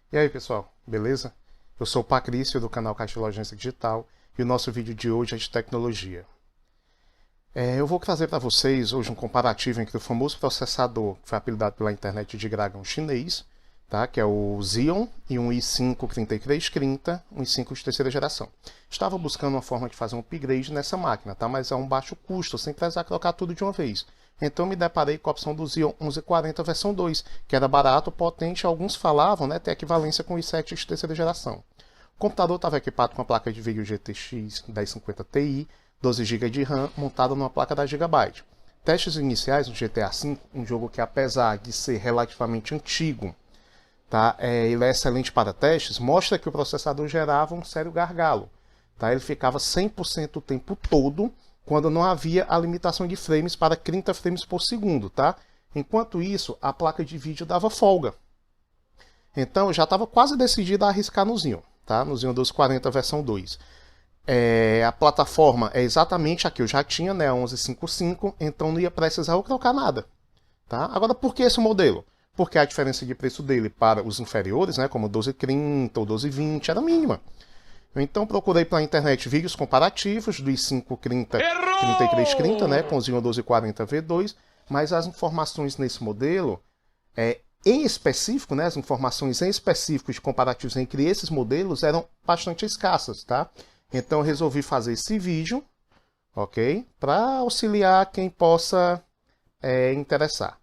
E aí, pessoal, beleza? Eu sou o Patrício do canal Caixa Logística Digital e o nosso vídeo de hoje é de tecnologia. Eu vou trazer para vocês hoje um comparativo entre o famoso processador que foi apelidado pela internet de dragão chinês, tá? Que é o Xeon, e um i5 3330, um i5 de terceira geração. Estava buscando uma forma de fazer um upgrade nessa máquina, tá? Mas a um baixo custo, sem precisar trocar tudo de uma vez. Então me deparei com a opção do Xeon 1140 versão 2, que era barato, potente, alguns falavam, né, ter equivalência com o i7 de terceira geração. O computador estava equipado com uma placa de vídeo GTX 1050 Ti, 12 GB de RAM, montada numa placa da Gigabyte. Testes iniciais no GTA V, um jogo que apesar de ser relativamente antigo, tá, ele é excelente para testes, mostra que o processador gerava um sério gargalo. Tá? Ele ficava 100% o tempo todo, quando não havia a limitação de frames para 30 frames por segundo, tá? Enquanto isso, a placa de vídeo dava folga. Então, eu já estava quase decidido a arriscar no Xeon, tá? No Xeon 1240 versão 2. A plataforma é exatamente a que eu já tinha, né? A 1155, então não ia precisar eu trocar nada, tá? Agora, por que esse modelo? Porque a diferença de preço dele para os inferiores, né? Como o 1230 ou 1220, era mínima. Então procurei pela internet vídeos comparativos do i5 3330, né, com o Xeon 1240 V2, mas as informações nesse modelo, em específico, né, as informações em específico de comparativos entre esses modelos eram bastante escassas, tá? Então eu resolvi fazer esse vídeo, ok? Para auxiliar quem possa interessar.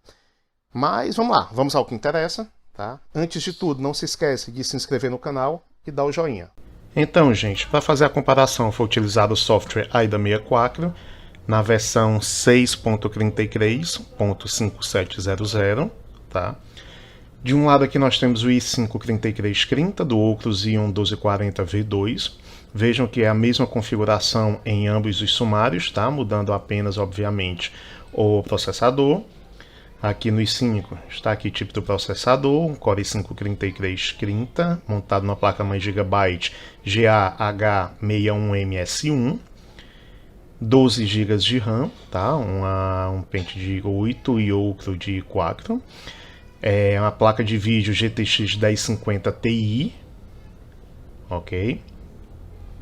Mas vamos lá, vamos ao que interessa, tá? Antes de tudo, não se esquece de se inscrever no canal e dar o joinha. Então, gente, para fazer a comparação foi utilizado o software AIDA64 na versão 6.33.5700, tá? De um lado aqui nós temos o i5 3330 do outro Xeon 1240 V2. Vejam que é a mesma configuração em ambos os sumários, tá? Mudando apenas, obviamente, o processador. Aqui no i5 está aqui o tipo do processador, um Core i5 3330, montado numa placa-mãe Gigabyte GAH61MS1, 12 GB de RAM, tá? Um pente de 8 e outro de 4. É uma placa de vídeo GTX 1050 Ti, ok?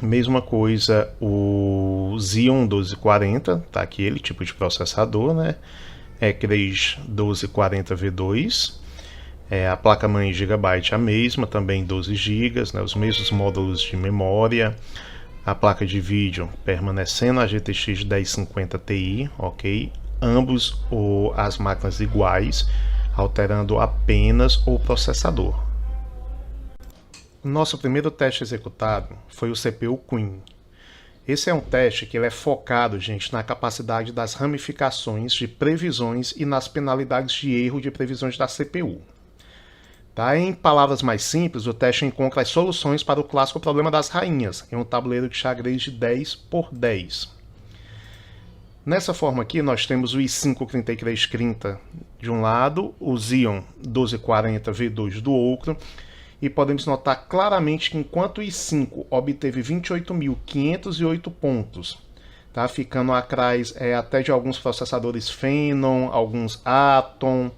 Mesma coisa o Xeon 1240, tá? Aquele tipo de processador, né? E3 1240 V2, a placa-mãe Gigabyte a mesma, também 12 GB, né, os mesmos módulos de memória, a placa de vídeo permanecendo a GTX 1050 Ti, ok? Ambos as máquinas iguais, alterando apenas o processador. O nosso primeiro teste executado foi o CPU Queen. Esse é um teste que ele é focado, gente, na capacidade das ramificações de previsões e nas penalidades de erro de previsões da CPU. Tá? Em palavras mais simples, o teste encontra as soluções para o clássico problema das rainhas, em um tabuleiro de xadrez de 10 por 10. Nessa forma aqui, nós temos o i5 3330 de um lado, o Xeon 1240 V2 do outro, e podemos notar claramente que enquanto o i5 obteve 28.508 pontos, tá? Ficando atrás até de alguns processadores Phenom, alguns Atom,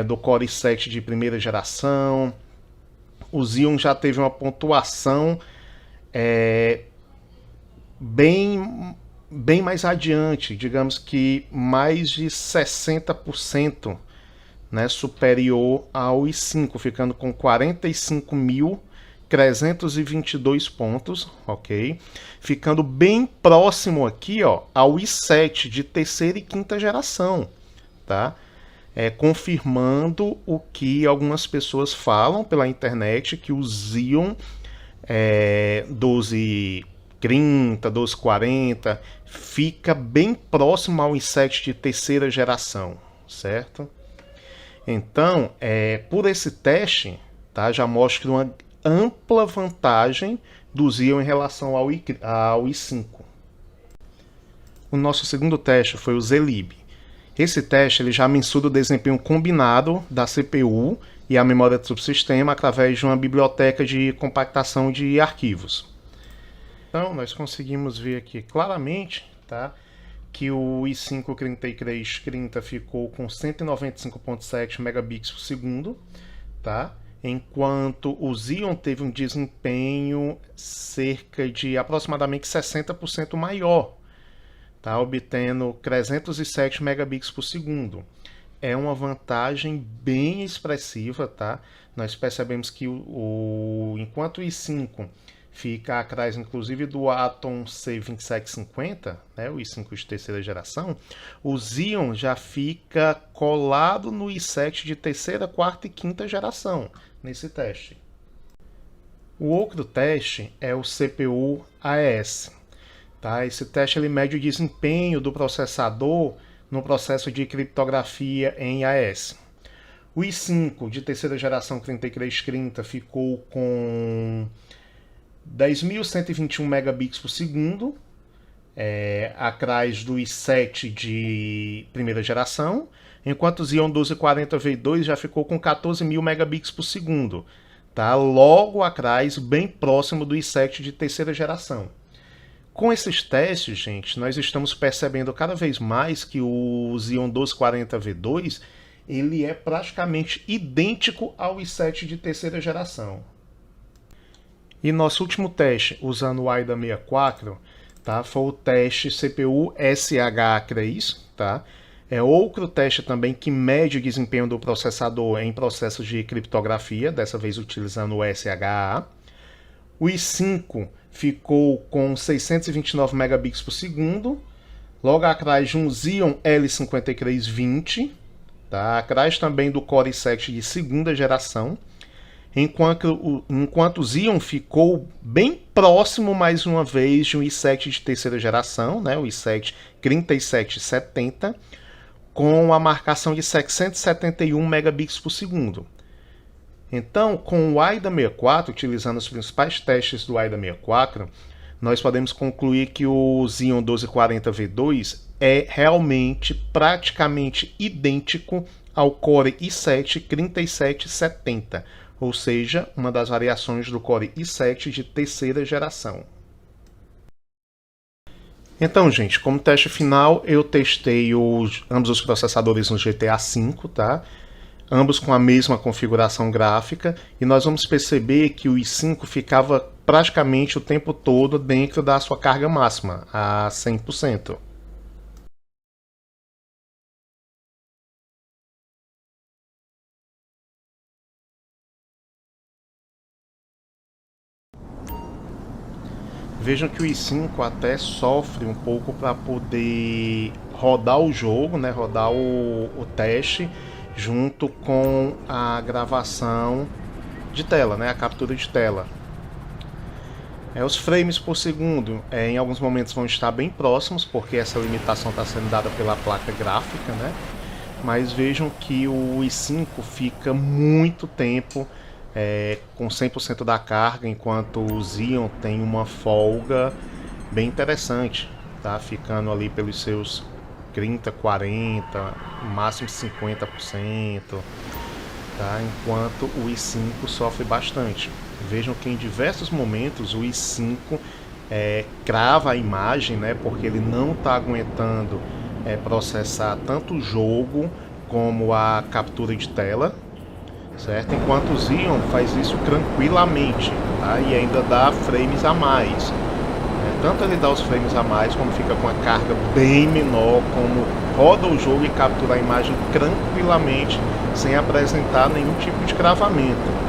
do Core i7 de primeira geração, o Xeon já teve uma pontuação bem mais adiante, digamos que mais de 60%, né, superior ao i5, ficando com 45.322 pontos, ok? Ficando bem próximo aqui, ó, ao i7 de terceira e quinta geração, tá? Confirmando o que algumas pessoas falam pela internet, que o Xeon 1230, 1240 fica bem próximo ao i7 de terceira geração, certo? Então, por esse teste, tá, já mostra uma ampla vantagem do Xeon em relação ao i5. O nosso segundo teste foi o Zlib. Esse teste ele já mensura o desempenho combinado da CPU e a memória do subsistema através de uma biblioteca de compactação de arquivos. Então, nós conseguimos ver aqui claramente, tá, que o i5 3330 ficou com 195.7 megabits por segundo, tá? enquanto o Xeon teve um desempenho cerca de aproximadamente 60% maior, tá? Obtendo 307 megabits por segundo. É uma vantagem bem expressiva, tá? Nós percebemos que enquanto o i5 fica atrás, inclusive, do Atom C2750, né, o i5 de terceira geração, o Xeon já fica colado no i7 de terceira, quarta e quinta geração nesse teste. O outro teste é o CPU AES. Tá? Esse teste ele mede o desempenho do processador no processo de criptografia em AES. O i5 de terceira geração 3330 ficou com 10.121 megabits por segundo, atrás do i7 de primeira geração, enquanto o Xeon 1240 V2 já ficou com 14.000 megabits por segundo, tá? Logo atrás, bem próximo do i7 de terceira geração. Com esses testes, gente, nós estamos percebendo cada vez mais que o Xeon 1240 V2 ele é praticamente idêntico ao i7 de terceira geração. E nosso último teste, usando o AIDA 64, tá, foi o teste CPU SH3, tá? É outro teste também que mede o desempenho do processador em processos de criptografia, dessa vez utilizando o SHA. O i5 ficou com 629 megabits por segundo, logo atrás de um Xeon L5320, tá? Atrás também do Core i7 de segunda geração, enquanto o Xeon ficou bem próximo, mais uma vez, de um i7 de terceira geração, né? O i7 3770, com a marcação de 771 megabits por segundo. Então, com o AIDA 64, utilizando os principais testes do AIDA 64, nós podemos concluir que o Xeon 1240 V2 é realmente praticamente idêntico ao Core i7 3770, ou seja, uma das variações do Core i7 de terceira geração. Então, gente, como teste final, eu testei ambos os processadores no GTA V, tá? Ambos com a mesma configuração gráfica, e nós vamos perceber que o i5 ficava praticamente o tempo todo dentro da sua carga máxima, a 100%. Vejam que o i5 até sofre um pouco para poder rodar o jogo, né, rodar o teste, junto com a gravação de tela, né, a captura de tela. Os frames por segundo em alguns momentos vão estar bem próximos, porque essa limitação está sendo dada pela placa gráfica, né? Mas vejam que o i5 fica muito tempo com 100% da carga, enquanto o Xeon tem uma folga bem interessante, tá? Ficando ali pelos seus 30, 40, máximo 50%, tá? Enquanto o i5 sofre bastante. Vejam que em diversos momentos o i5 crava a imagem, né? Porque ele não está aguentando processar tanto o jogo como a captura de tela, certo? Enquanto o Xeon faz isso tranquilamente, tá? E ainda dá frames a mais. Tanto ele dá os frames a mais, como fica com a carga bem menor, como roda o jogo e captura a imagem tranquilamente, sem apresentar nenhum tipo de travamento.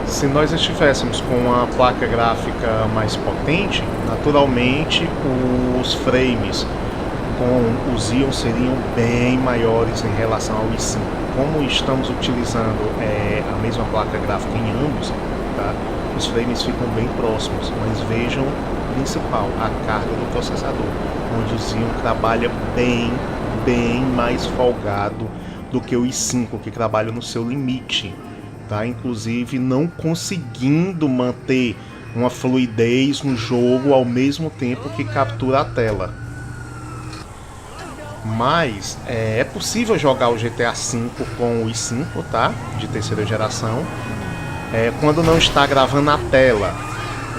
Se nós estivéssemos com uma placa gráfica mais potente, naturalmente os frames com o Xeon seriam bem maiores em relação ao i5. Como estamos utilizando a mesma placa gráfica em ambos, tá? Os frames ficam bem próximos, mas vejam o principal, a carga do processador, onde o Xeon trabalha bem mais folgado do que o i5, que trabalha no seu limite, tá? Inclusive não conseguindo manter uma fluidez no jogo ao mesmo tempo que captura a tela. Mas é possível jogar o GTA V com o i5, tá? De terceira geração, quando não está gravando a tela,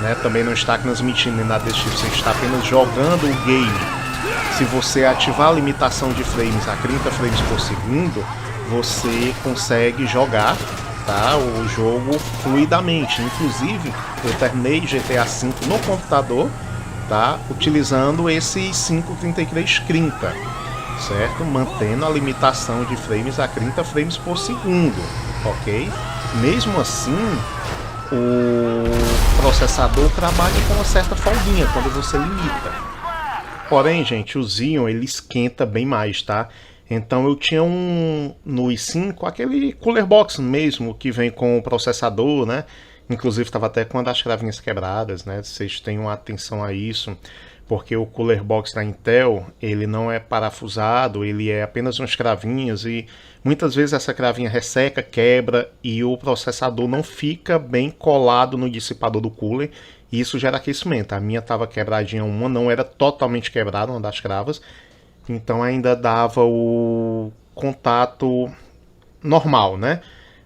né? Também não está transmitindo nem nada desse tipo, você está apenas jogando o game. Se você ativar a limitação de frames a 30 frames por segundo, você consegue jogar, tá, o jogo fluidamente. Inclusive, eu terminei GTA V no computador, tá, utilizando esse i5 3330, certo? Mantendo a limitação de frames a 30 frames por segundo, ok? Mesmo assim, o processador trabalha com uma certa folguinha quando você limita. Porém, gente, o Xeon ele esquenta bem mais, tá? Então eu tinha no i5 aquele cooler box mesmo que vem com o processador, né? Inclusive estava até com uma das cravinhas quebradas, né? Vocês tenham atenção a isso, porque o cooler box da Intel ele não é parafusado, ele é apenas umas cravinhas e muitas vezes essa cravinha resseca, quebra e o processador não fica bem colado no dissipador do cooler. E isso gera aquecimento. A minha estava quebradinha, uma não era totalmente quebrada, uma das cravas. Então ainda dava o contato normal, né?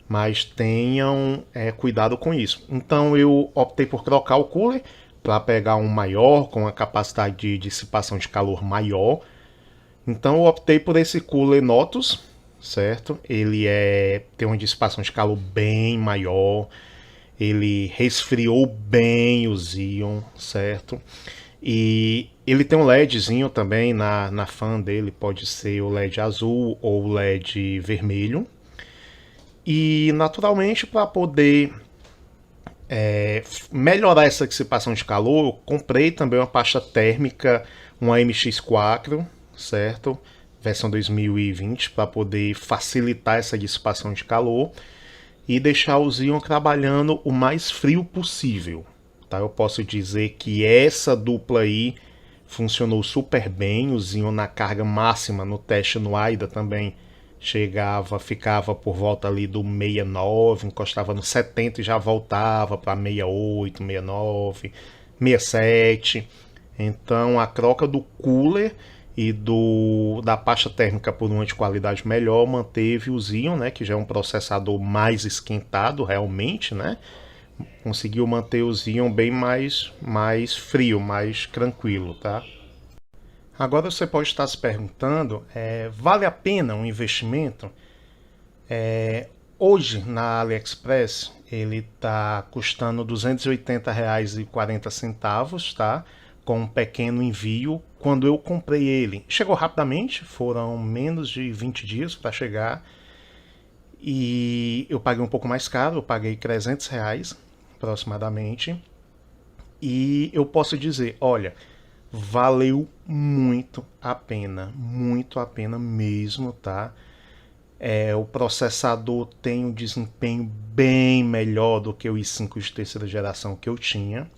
Mas tenham cuidado com isso. Então eu optei por trocar o cooler para pegar um maior, com a capacidade de dissipação de calor maior. Então eu optei por esse cooler Notus, certo? Ele tem uma dissipação de calor bem maior. Ele resfriou bem o Xeon, certo? E ele tem um LEDzinho também na fan dele, pode ser o LED azul ou o LED vermelho. E naturalmente, para poder melhorar essa dissipação de calor, eu comprei também uma pasta térmica, uma MX4, certo? Versão 2020, para poder facilitar essa dissipação de calor e deixar o Xeon trabalhando o mais frio possível. Tá? Eu posso dizer que essa dupla aí funcionou super bem. O Xeon na carga máxima no teste no AIDA também ficava por volta ali do 69, encostava no 70 e já voltava para 68, 69, 67. Então a troca do cooler e da pasta térmica por uma de qualidade melhor manteve o Xeon, né, que já é um processador mais esquentado realmente, né? Conseguiu manter o Xeon bem mais frio, mais tranquilo, tá? Agora você pode estar se perguntando, vale a pena um investimento? Hoje na AliExpress ele está custando R$ 280,40, tá? Com um pequeno envio. Quando eu comprei ele, chegou rapidamente, foram menos de 20 dias para chegar. E eu paguei um pouco mais caro, eu paguei R$ 300 aproximadamente. E eu posso dizer, olha, valeu muito a pena mesmo, tá? O processador tem um desempenho bem melhor do que o i5 de terceira geração que eu tinha.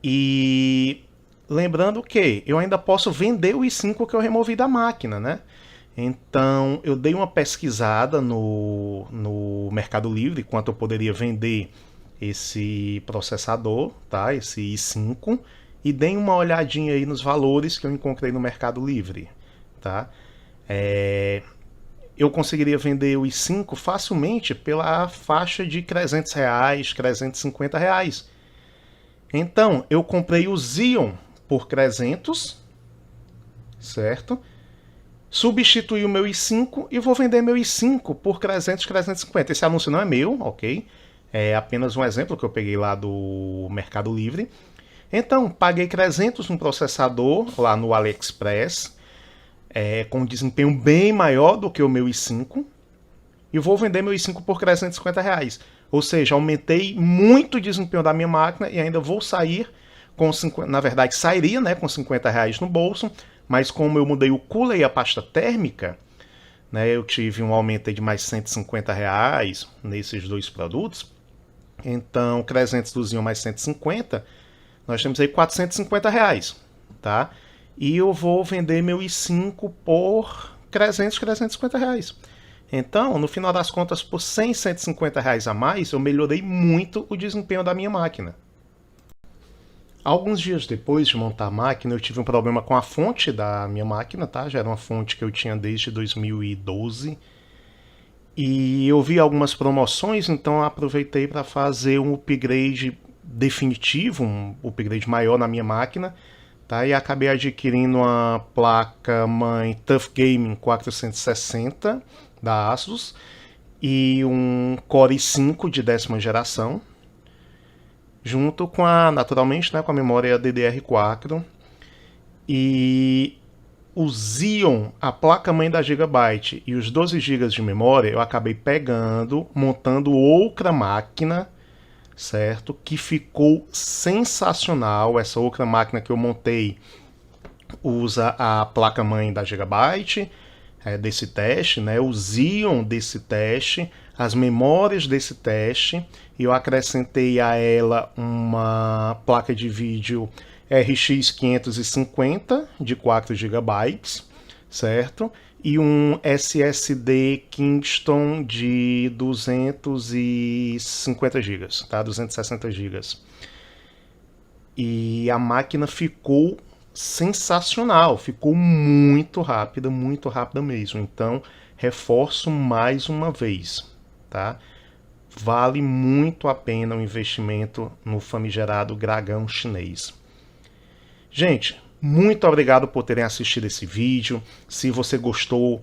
E lembrando que eu ainda posso vender o i5 que eu removi da máquina, né? Então eu dei uma pesquisada no Mercado Livre quanto eu poderia vender esse processador, tá? Esse i5, e dei uma olhadinha aí nos valores que eu encontrei no Mercado Livre, tá? Eu conseguiria vender o i5 facilmente pela faixa de R$ 300, R$ 350. Então, eu comprei o Xeon por 300, certo? Substituí o meu i5 e vou vender meu i5 por 300, 350. Esse anúncio não é meu, ok? É apenas um exemplo que eu peguei lá do Mercado Livre. Então, paguei 300 no processador lá no AliExpress, com um desempenho bem maior do que o meu i5, e vou vender meu i5 por R$ 350. Ou seja, aumentei muito o desempenho da minha máquina e ainda vou sair com 50, na verdade sairia, né, com R$ 50 no bolso, mas como eu mudei o cooler e a pasta térmica, né, eu tive um aumento de mais R$ 150 nesses dois produtos. Então 300 do Xeon mais 150, nós temos aí R$ 450, tá? E eu vou vender meu i5 por 300, R$ 350. Então, no final das contas, por 100, R$ 150 a mais, eu melhorei muito o desempenho da minha máquina. Alguns dias depois de montar a máquina, eu tive um problema com a fonte da minha máquina, tá? Já era uma fonte que eu tinha desde 2012. E eu vi algumas promoções, então aproveitei para fazer um upgrade definitivo, um upgrade maior na minha máquina, tá? E acabei adquirindo uma placa-mãe TUF Gaming 460, da Asus e um Core i5 de 10ª geração, junto com naturalmente, né, com a memória DDR4 e o Xeon, a placa-mãe da Gigabyte e os 12 GB de memória, eu acabei pegando, montando outra máquina, certo? Que ficou sensacional. Essa outra máquina que eu montei usa a placa-mãe da Gigabyte, desse teste, né? O Xeon desse teste, as memórias desse teste, e eu acrescentei a ela uma placa de vídeo RX 550 de 4 GB, certo? E um SSD Kingston de 250 GB, tá? 260 GB. E a máquina ficou sensacional, ficou muito rápida mesmo. Então, reforço mais uma vez, tá? Vale muito a pena o investimento no famigerado dragão chinês. Gente, muito obrigado por terem assistido esse vídeo. Se você gostou,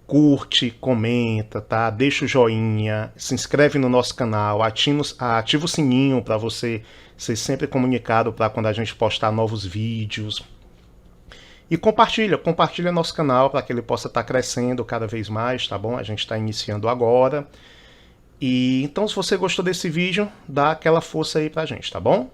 curte, comenta, tá? Deixa o joinha, se inscreve no nosso canal, ativa o sininho para você ser sempre comunicado para quando a gente postar novos vídeos. E compartilha nosso canal para que ele possa estar crescendo cada vez mais, tá bom? A gente está iniciando agora. E então, se você gostou desse vídeo, dá aquela força aí pra gente, tá bom?